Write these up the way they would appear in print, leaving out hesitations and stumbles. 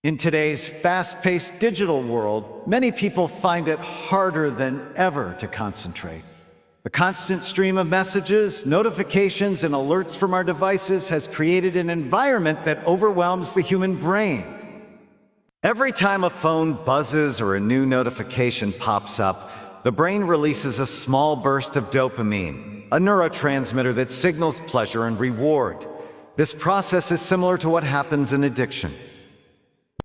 In today's fast-paced digital world, many people find it harder than ever to concentrate. The constant stream of messages, notifications, and alerts from our devices has created an environment that overwhelms the human brain. Every time a phone buzzes or a new notification pops up, the brain releases a small burst of dopamine, a neurotransmitter that signals pleasure and reward. This process is similar to what happens in addiction.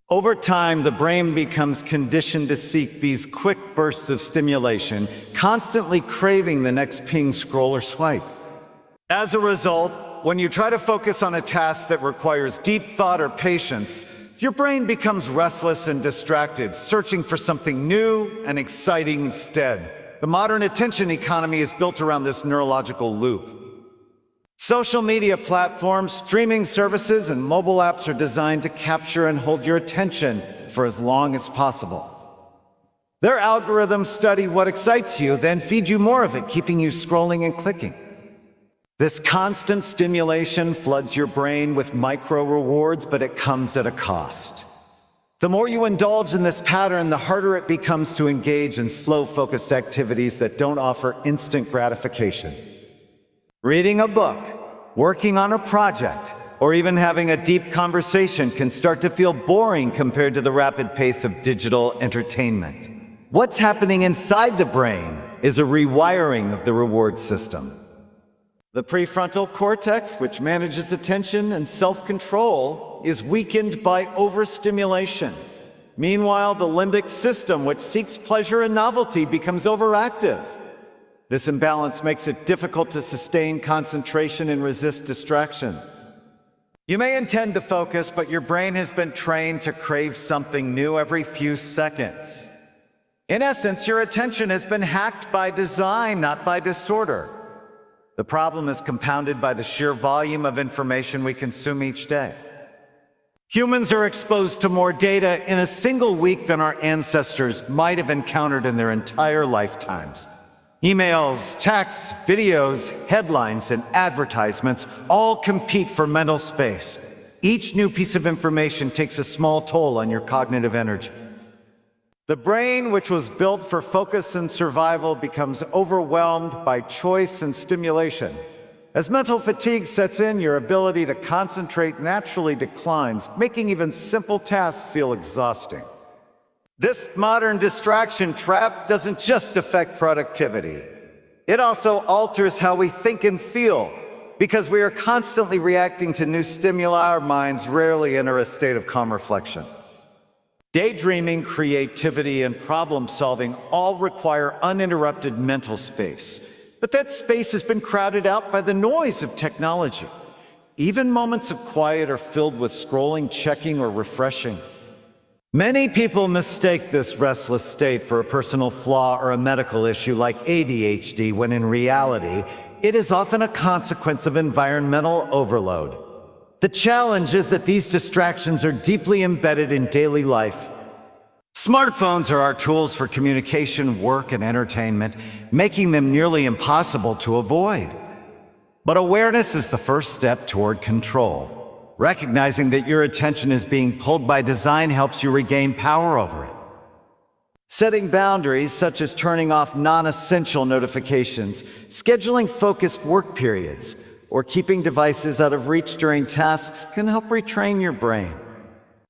Over time, the brain becomes conditioned to seek these quick bursts of stimulation, constantly craving the next ping, scroll, or swipe. As a result, when you try to focus on a task that requires deep thought or patience, your brain becomes restless and distracted, searching for something new and exciting instead. The modern attention economy is built around this neurological loop. Social media platforms, streaming services, and mobile apps are designed to capture and hold your attention for as long as possible. Their algorithms study what excites you, then feed you more of it, keeping you scrolling and clicking. This constant stimulation floods your brain with micro rewards, but it comes at a cost. The more you indulge in this pattern, the harder it becomes to engage in slow, focused activities that don't offer instant gratification. Reading a book, working on a project, or even having a deep conversation can start to feel boring compared to the rapid pace of digital entertainment. What's happening inside the brain is a rewiring of the reward system. The prefrontal cortex, which manages attention and self-control, is weakened by overstimulation. Meanwhile, the limbic system, which seeks pleasure and novelty, becomes overactive. This imbalance makes it difficult to sustain concentration and resist distraction. You may intend to focus, but your brain has been trained to crave something new every few seconds. In essence, your attention has been hacked by design, not by disorder. The problem is compounded by the sheer volume of information we consume each day. Humans are exposed to more data in a single week than our ancestors might have encountered in their entire lifetimes. Emails, texts, videos, headlines, and advertisements all compete for mental space. Each new piece of information takes a small toll on your cognitive energy. The brain, which was built for focus and survival, becomes overwhelmed by choice and stimulation. As mental fatigue sets in, your ability to concentrate naturally declines, making even simple tasks feel exhausting. This modern distraction trap doesn't just affect productivity. It also alters how we think and feel. Because we are constantly reacting to new stimuli, our minds rarely enter a state of calm reflection. Daydreaming, creativity, and problem-solving all require uninterrupted mental space. But that space has been crowded out by the noise of technology. Even moments of quiet are filled with scrolling, checking, or refreshing. Many people mistake this restless state for a personal flaw or a medical issue like ADHD, when in reality, it is often a consequence of environmental overload. The challenge is that these distractions are deeply embedded in daily life. Smartphones are our tools for communication, work, and entertainment, making them nearly impossible to avoid. But awareness is the first step toward control. Recognizing that your attention is being pulled by design helps you regain power over it. Setting boundaries, such as turning off non-essential notifications, scheduling focused work periods, or keeping devices out of reach during tasks can help retrain your brain.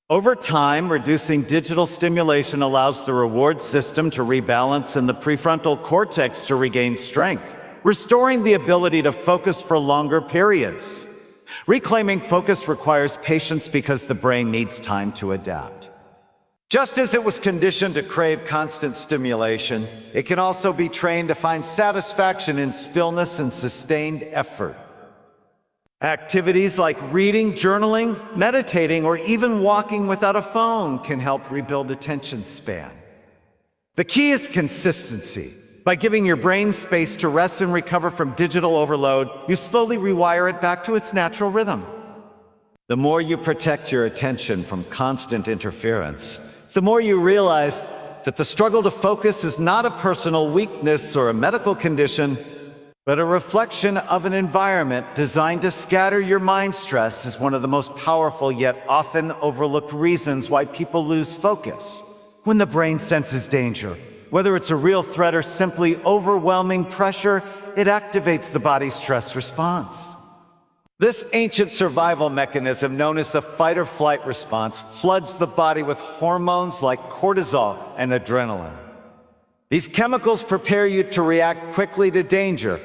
Over time, reducing digital stimulation allows the reward system to rebalance and the prefrontal cortex to regain strength, restoring the ability to focus for longer periods. Reclaiming focus requires patience because the brain needs time to adapt. Just as it was conditioned to crave constant stimulation, it can also be trained to find satisfaction in stillness and sustained effort. Activities like reading, journaling, meditating, or even walking without a phone can help rebuild attention span. The key is consistency. By giving your brain space to rest and recover from digital overload, you slowly rewire it back to its natural rhythm. The more you protect your attention from constant interference, the more you realize that the struggle to focus is not a personal weakness or a medical condition, But a reflection of an environment designed to scatter your mind stress is one of the most powerful yet often overlooked reasons why people lose focus. When the brain senses danger, whether it's a real threat or simply overwhelming pressure, it activates the body's stress response. This ancient survival mechanism, known as the fight or flight response, floods the body with hormones like cortisol and adrenaline. These chemicals prepare you to react quickly to danger,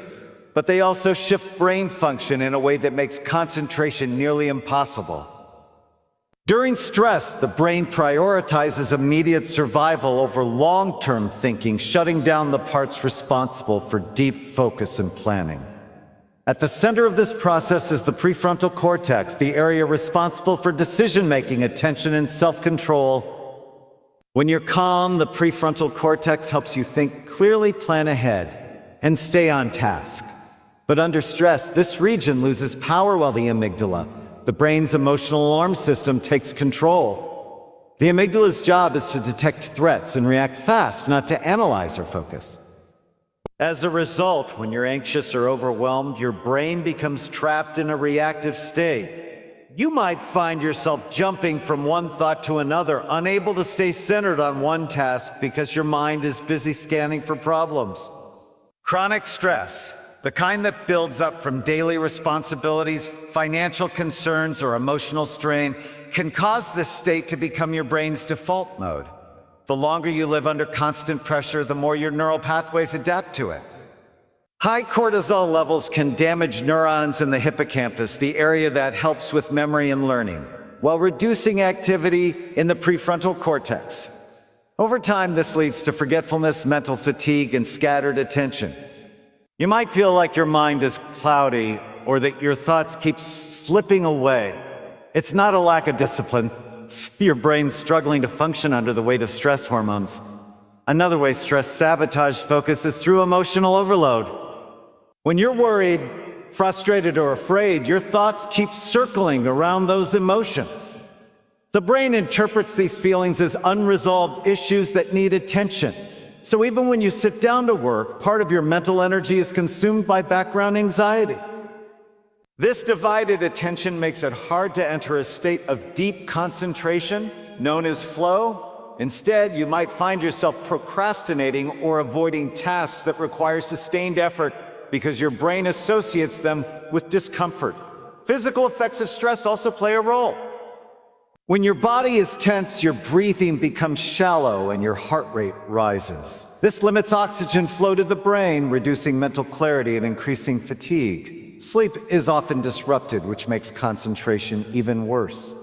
but they also shift brain function in a way that makes concentration nearly impossible. During stress, the brain prioritizes immediate survival over long-term thinking, shutting down the parts responsible for deep focus and planning. At the center of this process is the prefrontal cortex, the area responsible for decision-making, attention, and self-control. When you're calm, the prefrontal cortex helps you think clearly, plan ahead, and stay on task. But under stress, this region loses power while the amygdala, the brain's emotional alarm system, takes control. The amygdala's job is to detect threats and react fast, not to analyze or focus. As a result, when you're anxious or overwhelmed, your brain becomes trapped in a reactive state. You might find yourself jumping from one thought to another, unable to stay centered on one task because your mind is busy scanning for problems. Chronic stress, the kind that builds up from daily responsibilities, financial concerns, or emotional strain, can cause this state to become your brain's default mode. The longer you live under constant pressure, the more your neural pathways adapt to it. High cortisol levels can damage neurons in the hippocampus, the area that helps with memory and learning, while reducing activity in the prefrontal cortex. Over time, this leads to forgetfulness, mental fatigue, and scattered attention. You might feel like your mind is cloudy or that your thoughts keep slipping away. It's not a lack of discipline. It's your brain struggling to function under the weight of stress hormones. Another way stress sabotages focus is through emotional overload. When you're worried, frustrated, or afraid, your thoughts keep circling around those emotions. The brain interprets these feelings as unresolved issues that need attention. So even when you sit down to work, part of your mental energy is consumed by background anxiety. This divided attention makes it hard to enter a state of deep concentration, known as flow. Instead, you might find yourself procrastinating or avoiding tasks that require sustained effort because your brain associates them with discomfort. Physical effects of stress also play a role. When your body is tense, your breathing becomes shallow and your heart rate rises. This limits oxygen flow to the brain, reducing mental clarity and increasing fatigue. Sleep is often disrupted, which makes concentration even worse.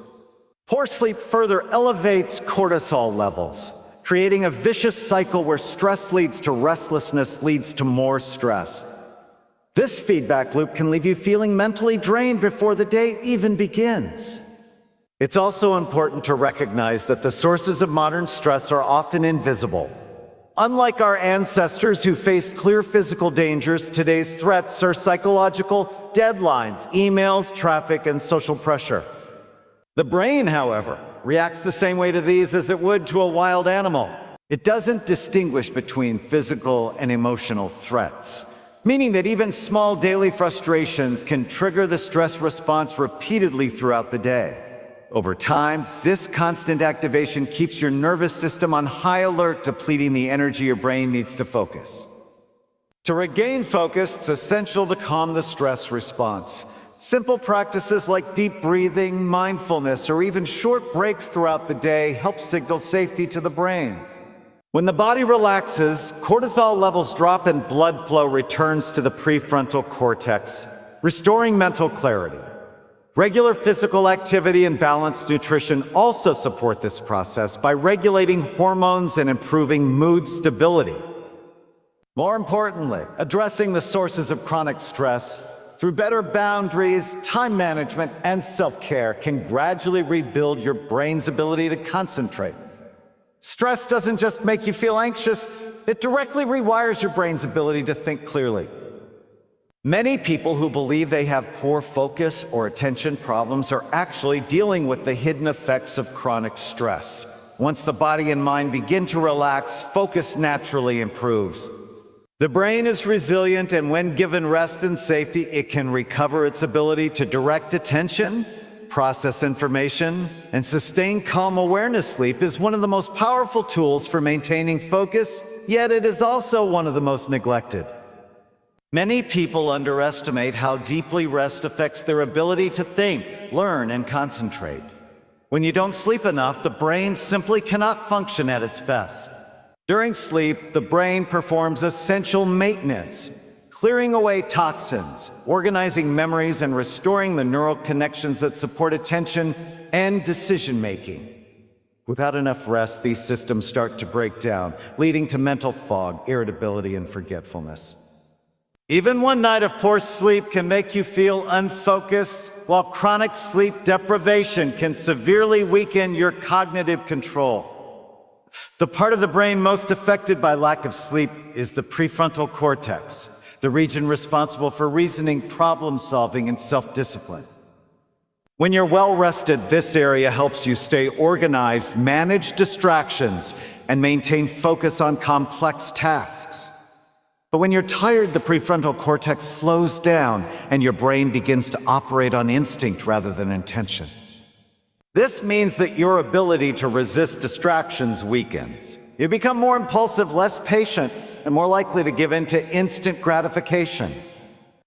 Poor sleep further elevates cortisol levels, creating a vicious cycle where stress leads to restlessness, leads to more stress. This feedback loop can leave you feeling mentally drained before the day even begins. It's also important to recognize that the sources of modern stress are often invisible. Unlike our ancestors who faced clear physical dangers, today's threats are psychological: deadlines, emails, traffic, and social pressure. The brain, however, reacts the same way to these as it would to a wild animal. It doesn't distinguish between physical and emotional threats, meaning that even small daily frustrations can trigger the stress response repeatedly throughout the day. Over time, this constant activation keeps your nervous system on high alert, depleting the energy your brain needs to focus. To regain focus, it's essential to calm the stress response. Simple practices like deep breathing, mindfulness, or even short breaks throughout the day help signal safety to the brain. When the body relaxes, cortisol levels drop and blood flow returns to the prefrontal cortex, restoring mental clarity. Regular physical activity and balanced nutrition also support this process by regulating hormones and improving mood stability. More importantly, addressing the sources of chronic stress through better boundaries, time management, and self-care can gradually rebuild your brain's ability to concentrate. Stress doesn't just make you feel anxious, it directly rewires your brain's ability to think clearly. Many people who believe they have poor focus or attention problems are actually dealing with the hidden effects of chronic stress. Once the body and mind begin to relax, focus naturally improves. The brain is resilient, and when given rest and safety, it can recover its ability to direct attention, process information, and sustain calm awareness. Sleep is one of the most powerful tools for maintaining focus, yet it is also one of the most neglected. Many people underestimate how deeply rest affects their ability to think, learn, and concentrate. When you don't sleep enough, the brain simply cannot function at its best. During sleep, the brain performs essential maintenance, clearing away toxins, organizing memories, and restoring the neural connections that support attention and decision-making. Without enough rest, these systems start to break down, leading to mental fog, irritability, and forgetfulness. Even one night of poor sleep can make you feel unfocused, while chronic sleep deprivation can severely weaken your cognitive control. The part of the brain most affected by lack of sleep is the prefrontal cortex, the region responsible for reasoning, problem-solving, and self-discipline. When you're well-rested, this area helps you stay organized, manage distractions, and maintain focus on complex tasks. But when you're tired, the prefrontal cortex slows down, and your brain begins to operate on instinct rather than intention. This means that your ability to resist distractions weakens. You become more impulsive, less patient, and more likely to give in to instant gratification.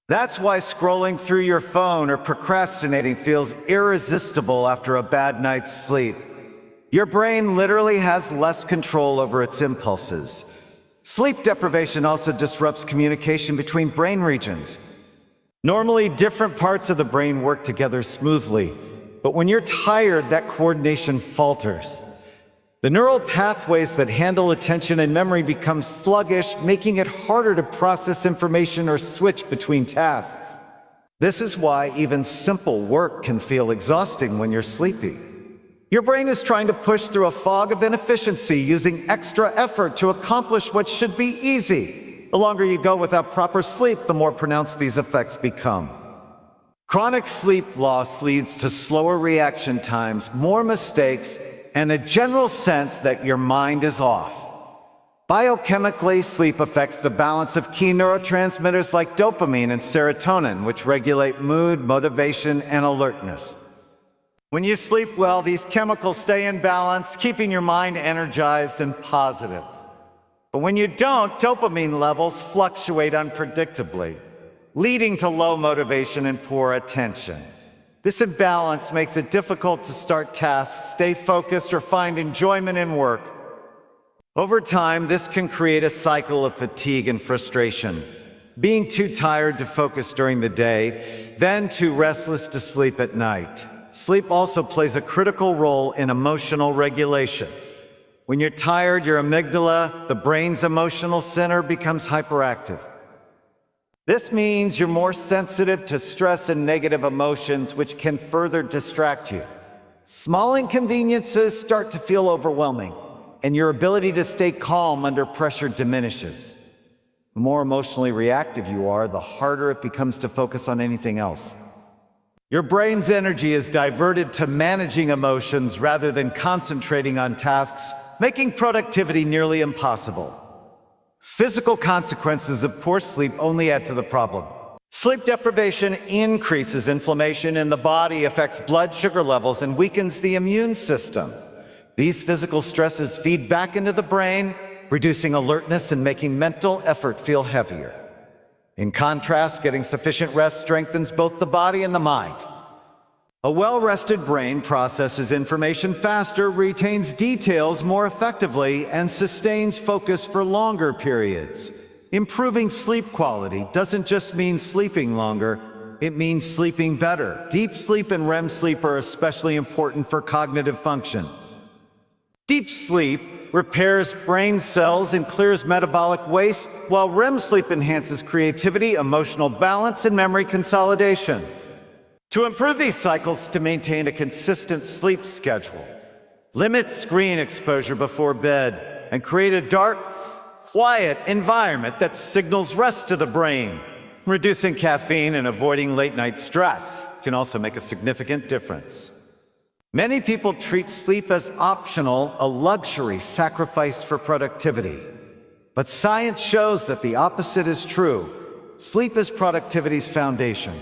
That's why scrolling through your phone or procrastinating feels irresistible after a bad night's sleep. Your brain literally has less control over its impulses. Sleep deprivation also disrupts communication between brain regions. Normally, different parts of the brain work together smoothly, but when you're tired, that coordination falters. The neural pathways that handle attention and memory become sluggish, making it harder to process information or switch between tasks. This is why even simple work can feel exhausting when you're sleepy. Your brain is trying to push through a fog of inefficiency, using extra effort to accomplish what should be easy. The longer you go without proper sleep, the more pronounced these effects become. Chronic sleep loss leads to slower reaction times, more mistakes, and a general sense that your mind is off. Biochemically, sleep affects the balance of key neurotransmitters like dopamine and serotonin, which regulate mood, motivation, and alertness. When you sleep well, these chemicals stay in balance, keeping your mind energized and positive. But when you don't, dopamine levels fluctuate unpredictably, leading to low motivation and poor attention. This imbalance makes it difficult to start tasks, stay focused, or find enjoyment in work. Over time, this can create a cycle of fatigue and frustration, being too tired to focus during the day, then too restless to sleep at night. Sleep also plays a critical role in emotional regulation. When you're tired, your amygdala, the brain's emotional center, becomes hyperactive. This means you're more sensitive to stress and negative emotions, which can further distract you. Small inconveniences start to feel overwhelming, and your ability to stay calm under pressure diminishes. The more emotionally reactive you are, the harder it becomes to focus on anything else. Your brain's energy is diverted to managing emotions rather than concentrating on tasks, making productivity nearly impossible. Physical consequences of poor sleep only add to the problem. Sleep deprivation increases inflammation in the body, affects blood sugar levels, and weakens the immune system. These physical stresses feed back into the brain, reducing alertness and making mental effort feel heavier. In contrast, getting sufficient rest strengthens both the body and the mind. A well-rested brain processes information faster, retains details more effectively, and sustains focus for longer periods. Improving sleep quality doesn't just mean sleeping longer, it means sleeping better. Deep sleep and REM sleep are especially important for cognitive function. Deep sleep repairs brain cells and clears metabolic waste, while REM sleep enhances creativity, emotional balance, and memory consolidation. To improve these cycles, to maintain a consistent sleep schedule, limit screen exposure before bed, and create a dark, quiet environment that signals rest to the brain. Reducing caffeine and avoiding late-night stress can also make a significant difference. Many people treat sleep as optional, a luxury sacrifice for productivity. But science shows that the opposite is true. Sleep is productivity's foundation.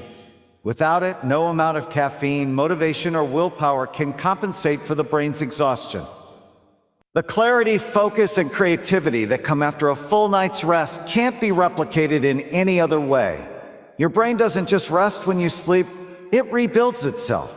Without it, no amount of caffeine, motivation, or willpower can compensate for the brain's exhaustion. The clarity, focus, and creativity that come after a full night's rest can't be replicated in any other way. Your brain doesn't just rest when you sleep, it rebuilds itself.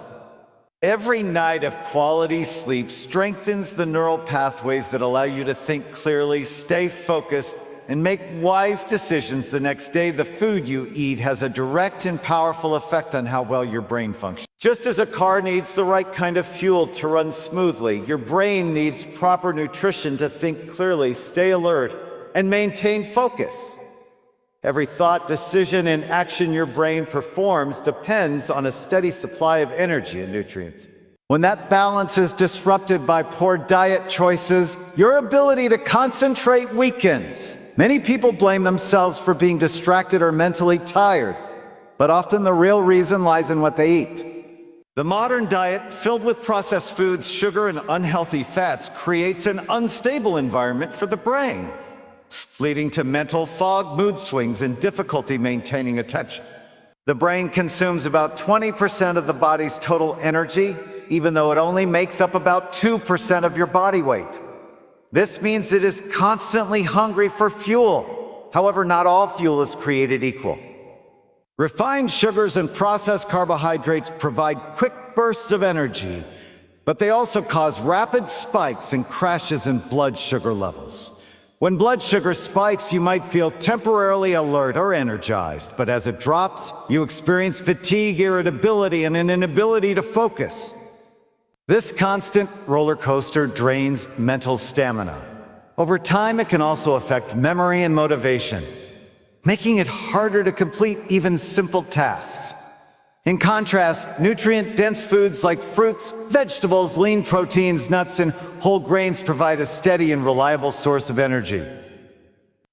Every night of quality sleep strengthens the neural pathways that allow you to think clearly, stay focused, and make wise decisions the next day. The food you eat has a direct and powerful effect on how well your brain functions. Just as a car needs the right kind of fuel to run smoothly, your brain needs proper nutrition to think clearly, stay alert, and maintain focus. Every thought, decision, and action your brain performs depends on a steady supply of energy and nutrients. When that balance is disrupted by poor diet choices, your ability to concentrate weakens. Many people blame themselves for being distracted or mentally tired, but often the real reason lies in what they eat. The modern diet, filled with processed foods, sugar, and unhealthy fats, creates an unstable environment for the brain, leading to mental fog, mood swings, and difficulty maintaining attention. The brain consumes about 20% of the body's total energy, even though it only makes up about 2% of your body weight. This means it is constantly hungry for fuel. However, not all fuel is created equal. Refined sugars and processed carbohydrates provide quick bursts of energy, but they also cause rapid spikes and crashes in blood sugar levels. When blood sugar spikes, you might feel temporarily alert or energized, but as it drops, you experience fatigue, irritability, and an inability to focus. This constant roller coaster drains mental stamina. Over time, it can also affect memory and motivation, making it harder to complete even simple tasks. In contrast, nutrient-dense foods like fruits, vegetables, lean proteins, nuts, and whole grains provide a steady and reliable source of energy.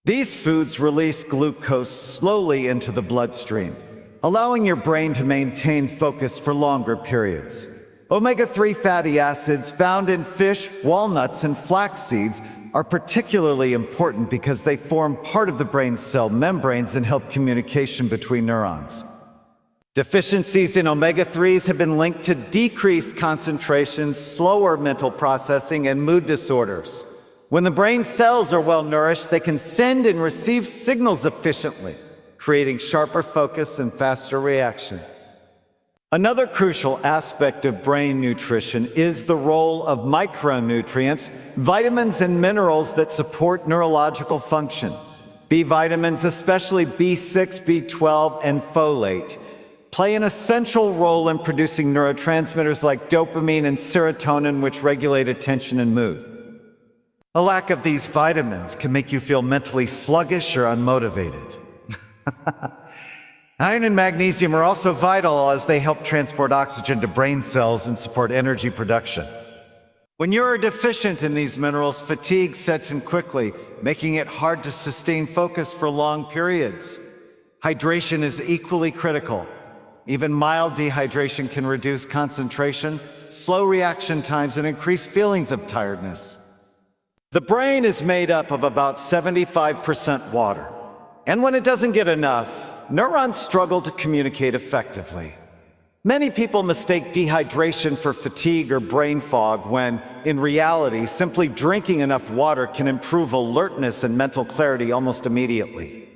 These foods release glucose slowly into the bloodstream, allowing your brain to maintain focus for longer periods. Omega-3 fatty acids found in fish, walnuts, and flax seeds are particularly important because they form part of the brain's cell membranes and help communication between neurons. Deficiencies in omega-3s have been linked to decreased concentration, slower mental processing, and mood disorders. When the brain cells are well nourished, they can send and receive signals efficiently, creating sharper focus and faster reaction. Another crucial aspect of brain nutrition is the role of micronutrients, vitamins and minerals that support neurological function. B vitamins, especially B6, B12, and folate, play an essential role in producing neurotransmitters like dopamine and serotonin, which regulate attention and mood. A lack of these vitamins can make you feel mentally sluggish or unmotivated. Iron and magnesium are also vital as they help transport oxygen to brain cells and support energy production. When you are deficient in these minerals, fatigue sets in quickly, making it hard to sustain focus for long periods. Hydration is equally critical. Even mild dehydration can reduce concentration, slow reaction times, and increase feelings of tiredness. The brain is made up of about 75% water, and when it doesn't get enough, neurons struggle to communicate effectively. Many people mistake dehydration for fatigue or brain fog when, in reality, simply drinking enough water can improve alertness and mental clarity almost immediately.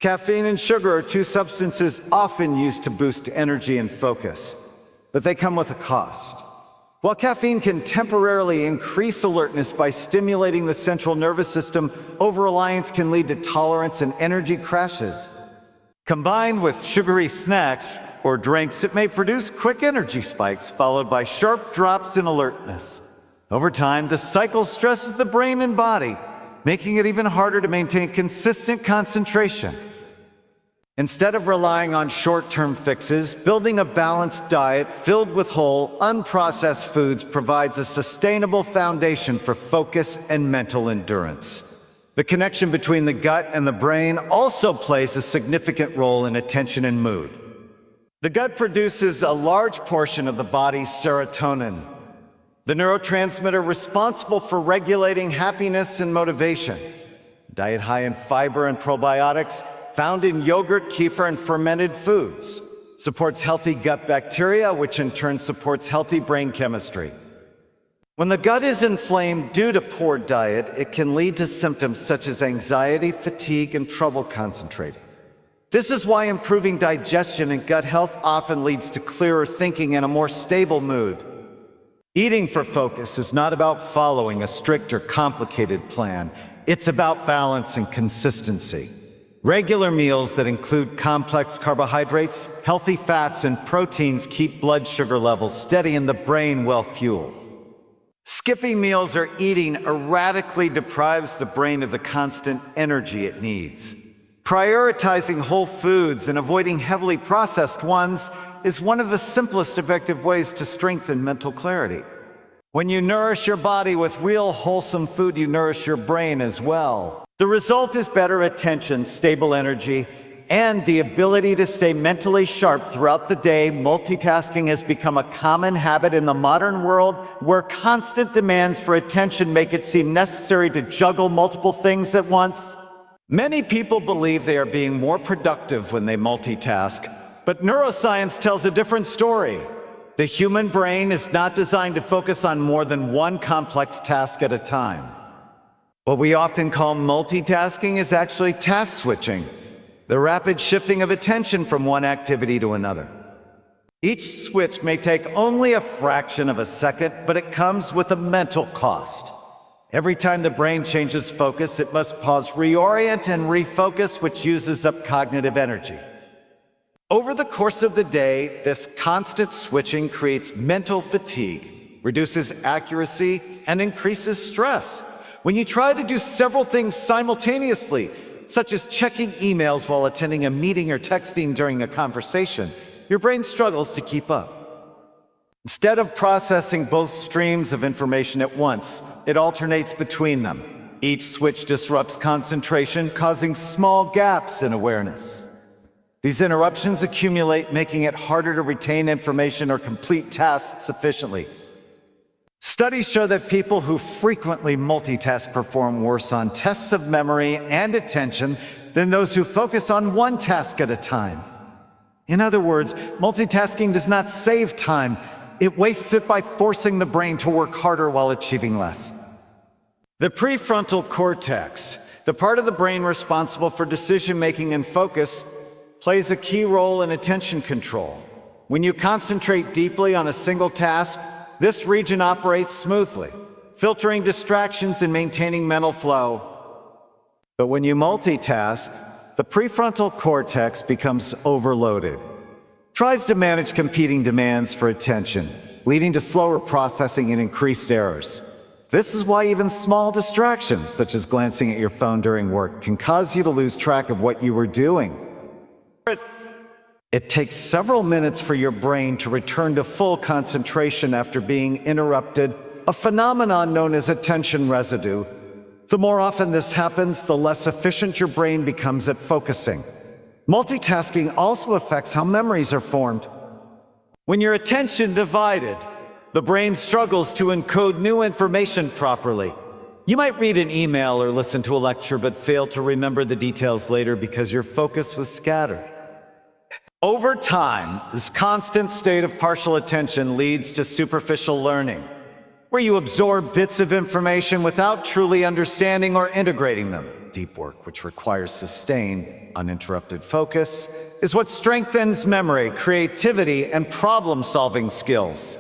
Caffeine and sugar are two substances often used to boost energy and focus, but they come with a cost. While caffeine can temporarily increase alertness by stimulating the central nervous system, over-reliance can lead to tolerance and energy crashes. Combined with sugary snacks or drinks, it may produce quick energy spikes followed by sharp drops in alertness. Over time, the cycle stresses the brain and body, making it even harder to maintain consistent concentration. Instead of relying on short-term fixes, building a balanced diet filled with whole, unprocessed foods provides a sustainable foundation for focus and mental endurance. The connection between the gut and the brain also plays a significant role in attention and mood. The gut produces a large portion of the body's serotonin, the neurotransmitter responsible for regulating happiness and motivation. diet high in fiber and probiotics found in yogurt, kefir, and fermented foods. Supports healthy gut bacteria, which in turn supports healthy brain chemistry. When the gut is inflamed due to poor diet, it can lead to symptoms such as anxiety, fatigue, and trouble concentrating. This is why improving digestion and gut health often leads to clearer thinking and a more stable mood. Eating for focus is not about following a strict or complicated plan. It's about balance and consistency. Regular meals that include complex carbohydrates, healthy fats, and proteins keep blood sugar levels steady and the brain well-fueled. Skipping meals or eating erratically deprives the brain of the constant energy it needs. Prioritizing whole foods and avoiding heavily processed ones is one of the simplest effective ways to strengthen mental clarity. When you nourish your body with real wholesome food, you nourish your brain as well. The result is better attention, stable energy, and the ability to stay mentally sharp throughout the day. Multitasking has become a common habit in the modern world where constant demands for attention make it seem necessary to juggle multiple things at once. Many people believe they are being more productive when they multitask, but neuroscience tells a different story. The human brain is not designed to focus on more than one complex task at a time. What we often call multitasking is actually task switching, the rapid shifting of attention from one activity to another. Each switch may take only a fraction of a second, but it comes with a mental cost. Every time the brain changes focus, it must pause, reorient, and refocus, which uses up cognitive energy. Over the course of the day, this constant switching creates mental fatigue, reduces accuracy, and increases stress. When you try to do several things simultaneously, such as checking emails while attending a meeting or texting during a conversation, your brain struggles to keep up. Instead of processing both streams of information at once, it alternates between them. Each switch disrupts concentration, causing small gaps in awareness. These interruptions accumulate, making it harder to retain information or complete tasks efficiently. Studies show that people who frequently multitask perform worse on tests of memory and attention than those who focus on one task at a time. In other words, multitasking does not save time. It wastes it by forcing the brain to work harder while achieving less. The prefrontal cortex, the part of the brain responsible for decision-making and focus, plays a key role in attention control. When you concentrate deeply on a single task, this region operates smoothly, filtering distractions and maintaining mental flow. But when you multitask, the prefrontal cortex becomes overloaded. Tries to manage competing demands for attention, leading to slower processing and increased errors. This is why even small distractions, such as glancing at your phone during work, can cause you to lose track of what you were doing. It takes several minutes for your brain to return to full concentration after being interrupted, a phenomenon known as attention residue. The more often this happens, the less efficient your brain becomes at focusing. Multitasking also affects how memories are formed. When your attention divided, the brain struggles to encode new information properly. You might read an email or listen to a lecture but fail to remember the details later because your focus was scattered. Over time, this constant state of partial attention leads to superficial learning, where you absorb bits of information without truly understanding or integrating them. Deep work, which requires sustained, uninterrupted focus, is what strengthens memory, creativity, and problem-solving skills.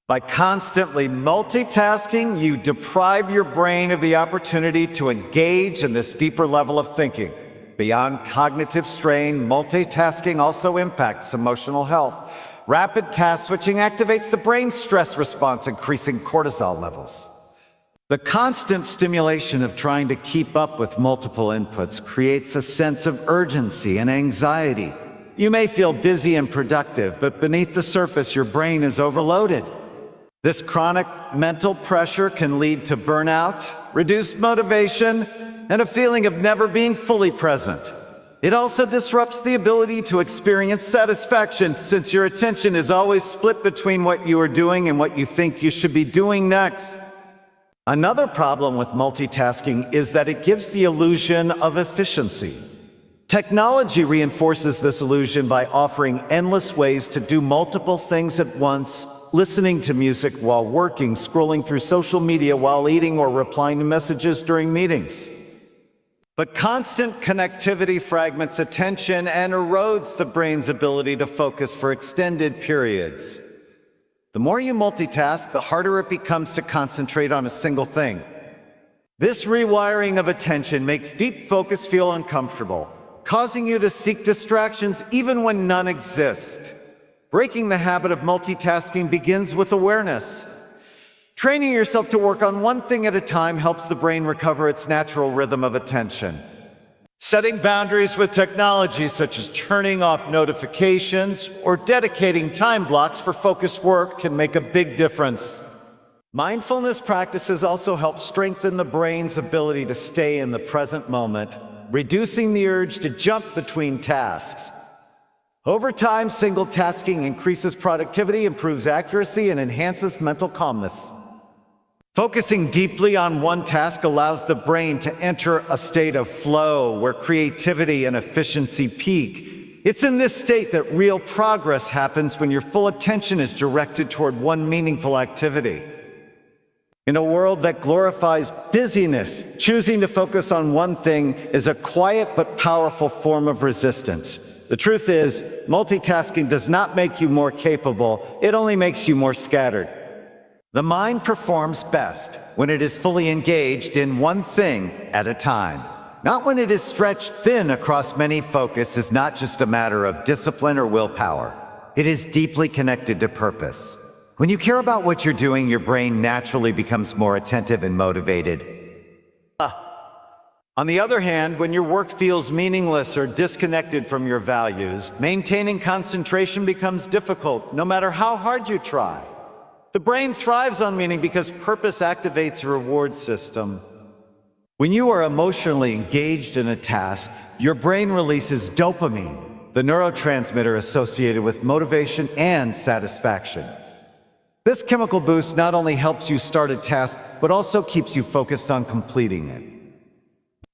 By constantly multitasking, you deprive your brain of the opportunity to engage in this deeper level of thinking. Beyond cognitive strain, multitasking also impacts emotional health. Rapid task switching activates the brain's stress response, increasing cortisol levels. The constant stimulation of trying to keep up with multiple inputs creates a sense of urgency and anxiety. You may feel busy and productive, but beneath the surface, your brain is overloaded. This chronic mental pressure can lead to burnout, reduced motivation, and a feeling of never being fully present. It also disrupts the ability to experience satisfaction, since your attention is always split between what you are doing and what you think you should be doing next. Another problem with multitasking is that it gives the illusion of efficiency. Technology reinforces this illusion by offering endless ways to do multiple things at once, listening to music while working, scrolling through social media while eating, or replying to messages during meetings. But constant connectivity fragments attention and erodes the brain's ability to focus for extended periods. The more you multitask, the harder it becomes to concentrate on a single thing. This rewiring of attention makes deep focus feel uncomfortable, causing you to seek distractions even when none exist. Breaking the habit of multitasking begins with awareness. Training yourself to work on one thing at a time helps the brain recover its natural rhythm of attention. Setting boundaries with technology, such as turning off notifications or dedicating time blocks for focused work, can make a big difference. Mindfulness practices also help strengthen the brain's ability to stay in the present moment, reducing the urge to jump between tasks. Over time, single tasking increases productivity, improves accuracy, and enhances mental calmness. Focusing deeply on one task allows the brain to enter a state of flow where creativity and efficiency peak. It's in this state that real progress happens when your full attention is directed toward one meaningful activity. In a world that glorifies busyness, choosing to focus on one thing is a quiet but powerful form of resistance. The truth is, multitasking does not make you more capable, it only makes you more scattered. The mind performs best when it is fully engaged in one thing at a time. Not when it is stretched thin across many. Focus is not just a matter of discipline or willpower. It is deeply connected to purpose. When you care about what you're doing, your brain naturally becomes more attentive and motivated. On the other hand, when your work feels meaningless or disconnected from your values, maintaining concentration becomes difficult, no matter how hard you try. The brain thrives on meaning because purpose activates a reward system. When you are emotionally engaged in a task, your brain releases dopamine, the neurotransmitter associated with motivation and satisfaction. This chemical boost not only helps you start a task, but also keeps you focused on completing it.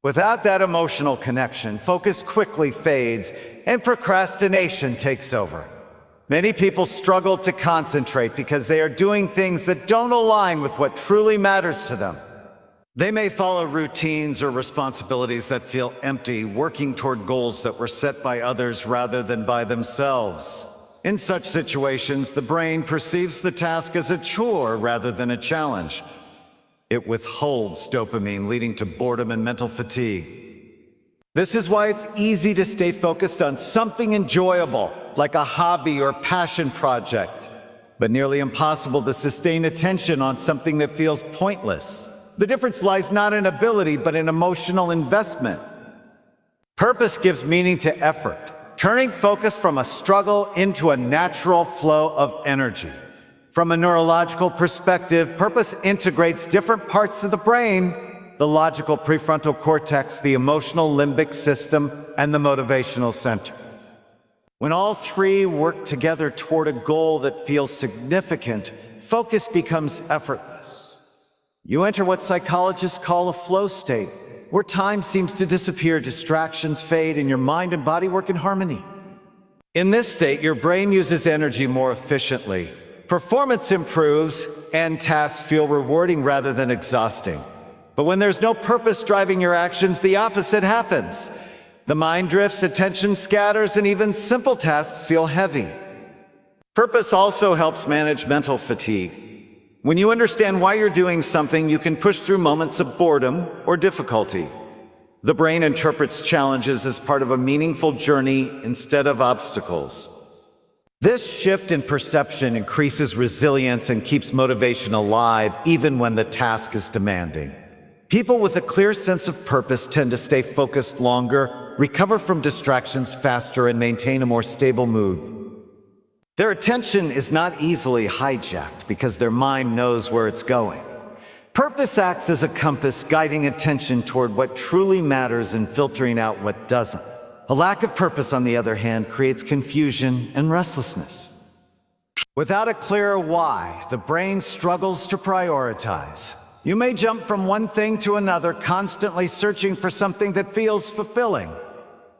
Without that emotional connection, focus quickly fades and procrastination takes over. Many people struggle to concentrate because they are doing things that don't align with what truly matters to them. They may follow routines or responsibilities that feel empty, working toward goals that were set by others rather than by themselves. In such situations, the brain perceives the task as a chore rather than a challenge. It withholds dopamine, leading to boredom and mental fatigue. This is why it's easy to stay focused on something enjoyable, like a hobby or passion project, but nearly impossible to sustain attention on something that feels pointless. The difference lies not in ability, but in emotional investment. Purpose gives meaning to effort, turning focus from a struggle into a natural flow of energy. From a neurological perspective, purpose integrates different parts of the brain: the logical prefrontal cortex, the emotional limbic system, and the motivational center. When all three work together toward a goal that feels significant, focus becomes effortless. You enter what psychologists call a flow state, where time seems to disappear, distractions fade, and your mind and body work in harmony. In this state, your brain uses energy more efficiently. Performance improves, and tasks feel rewarding rather than exhausting. But when there's no purpose driving your actions, the opposite happens. The mind drifts, attention scatters, and even simple tasks feel heavy. Purpose also helps manage mental fatigue. When you understand why you're doing something, you can push through moments of boredom or difficulty. The brain interprets challenges as part of a meaningful journey instead of obstacles. This shift in perception increases resilience and keeps motivation alive even when the task is demanding. People with a clear sense of purpose tend to stay focused longer, recover from distractions faster, and maintain a more stable mood. Their attention is not easily hijacked because their mind knows where it's going. Purpose acts as a compass, guiding attention toward what truly matters and filtering out what doesn't. A lack of purpose, on the other hand, creates confusion and restlessness. Without a clear why, the brain struggles to prioritize. You may jump from one thing to another, constantly searching for something that feels fulfilling.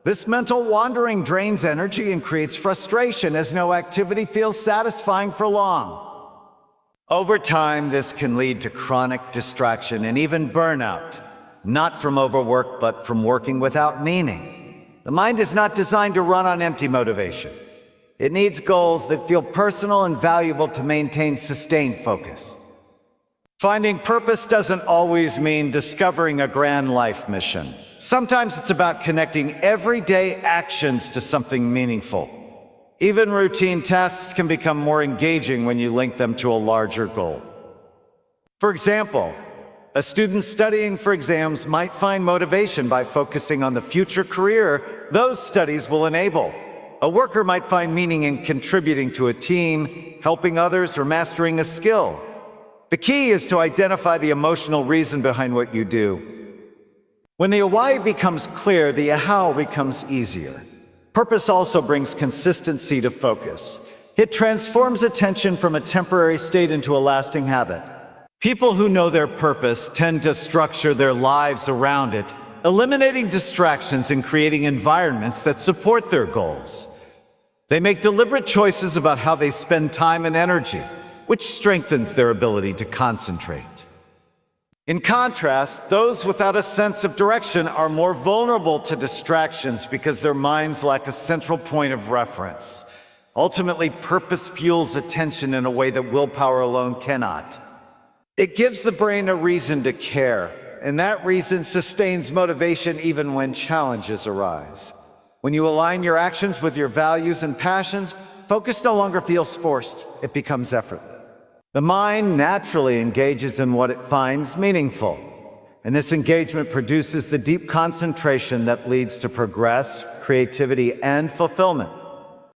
This mental wandering drains energy and creates frustration as no activity feels satisfying for long. Over time, this can lead to chronic distraction and even burnout, not from overwork, but from working without meaning. The mind is not designed to run on empty motivation. It needs goals that feel personal and valuable to maintain sustained focus. Finding purpose doesn't always mean discovering a grand life mission. Sometimes it's about connecting everyday actions to something meaningful. Even routine tasks can become more engaging when you link them to a larger goal. For example, a student studying for exams might find motivation by focusing on the future career those studies will enable. A worker might find meaning in contributing to a team, helping others, or mastering a skill. The key is to identify the emotional reason behind what you do. When the why becomes clear, the how becomes easier. Purpose also brings consistency to focus. It transforms attention from a temporary state into a lasting habit. People who know their purpose tend to structure their lives around it, eliminating distractions and creating environments that support their goals. They make deliberate choices about how they spend time and energy, which strengthens their ability to concentrate. In contrast, those without a sense of direction are more vulnerable to distractions because their minds lack a central point of reference. Ultimately, purpose fuels attention in a way that willpower alone cannot. It gives the brain a reason to care, and that reason sustains motivation even when challenges arise. When you align your actions with your values and passions, focus no longer feels forced, it becomes effortless. The mind naturally engages in what it finds meaningful, and this engagement produces the deep concentration that leads to progress, creativity, and fulfillment.